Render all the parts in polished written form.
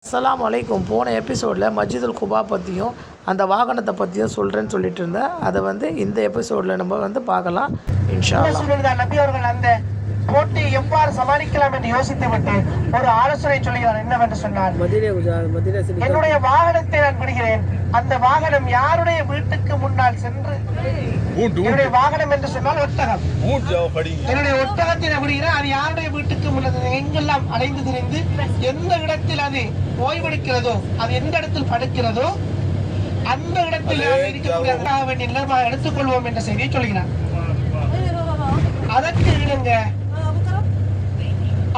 அஸ்ஸலாமு அலைக்கும். போன எபிசோடில் மஸ்ஜிதுல் குபா பற்றியும் அந்த வாகனத்தை பற்றியும் சொல்கிறேன்னு சொல்லிட்டு இருந்தேன். அதை இந்த எபிசோடில் நம்ம பார்க்கலாம் இன்ஷா அல்லாஹ். நபி அவர்கள் அந்த போட்டியை எவ்வாறு சமாளிக்கலாம் என்று யோசித்துவிட்டு ஒரு ஆலோசனை சொல்லுகிறார். என்னவென்று சொன்னார், என்னுடைய வாகனத்தை நான் விடுகிறேன். அந்த வாகனம் யாருடைய வீட்டுக்கு முன்னால் சென்று, என்னுடைய வாகனம் என்று சொன்னால் ஒட்டகம், என்னுடைய ஒட்டகத்தை நான் விடுகிறேன். அது யாருடைய வீட்டுக்கு முன்னால் எங்கெல்லாம் அலைந்து திரிந்து எந்த இடத்தில் அது ஓய்வெடுக்கிறதோ, அது எந்த இடத்தில் படுக்கிறதோ அந்த இடத்தில் இருக்கக்கூடிய வேண்டிய நிலைமாக எடுத்துக்கொள்வோம் என்ற செய்தியை சொல்கிறார். அதற்கு இணங்க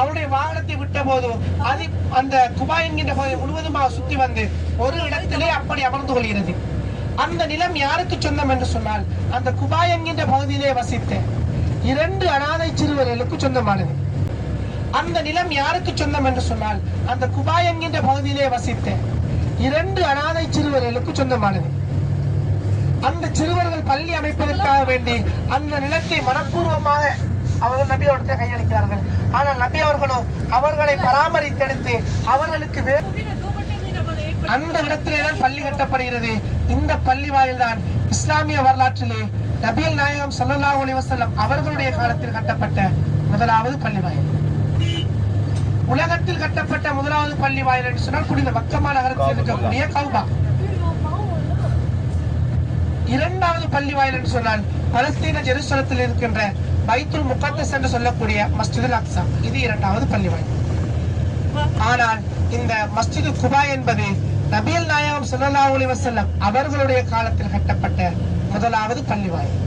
அவருடைய வாகனத்தை விட்ட போது அது அந்த குபா என்கின்ற பகுதியை முழுவதுமாக சுற்றி வந்து ஒரு இடத்திலே அப்படி அமர்ந்து கொள்கிறது. அந்த நிலம் யாருக்கு சொந்தம் என்று சொன்னால், அந்த குபா என்கின்ற பகுதியிலே வசித்த 2 அனாதை சிறுவர்களுக்கு சொந்தமானது. அந்த நிலம் யாருக்கு சொந்தம் என்று சொன்னால், அந்த குபா என்கின்ற பகுதியிலே வசித்த 2 அனாதை சிறுவர்களுக்கு சொந்தமானது. அந்த சிறுவர்கள் பள்ளி அமைப்பதற்காக வேண்டி அந்த நிலத்தை மனப்பூர்வமாக அவர்கள் நபி அவர்களை கையளிக்கிறார்கள். ஆனால் நபி அவர்களோ அவர்களை பராமரித்தெடுத்து அவர்களுக்கு அந்த இடத்திலேதான் பள்ளி கட்டப்படுகிறது. இந்த பள்ளி வாயில் தான் இஸ்லாமிய வரலாற்றிலே நபிகள் நாயகம் ஸல்லல்லாஹு அலைஹி வஸல்லம் அவர்களுடைய காலத்தில் கட்டப்பட்ட முதலாவது பள்ளி வாயில். உலகத்தில் கட்டப்பட்ட முதலாவது பள்ளி வாயில் என்று சொன்னால் புனித மக்கமா நகரத்தில் இருக்கக்கூடிய கௌபா. இரண்டாவது பள்ளி வாயில் என்று சொன்னால் பலஸ்தீன ஜெருசலத்தில் இருக்கின்ற பைத்துல் முகத்தஸ் என்று சொல்லக்கூடிய மஸ்ஜிதுல் அக்ஸா. இது இரண்டாவது பள்ளி வாயில். ஆனால் இந்த மஸ்ஜிது குபா என்பது நபிகள் நாயகம் ஸல்லல்லாஹு அலைஹி வஸல்லம் அவர்களுடைய காலத்தில் கட்டப்பட்ட முதலாவது பள்ளி வாயில்.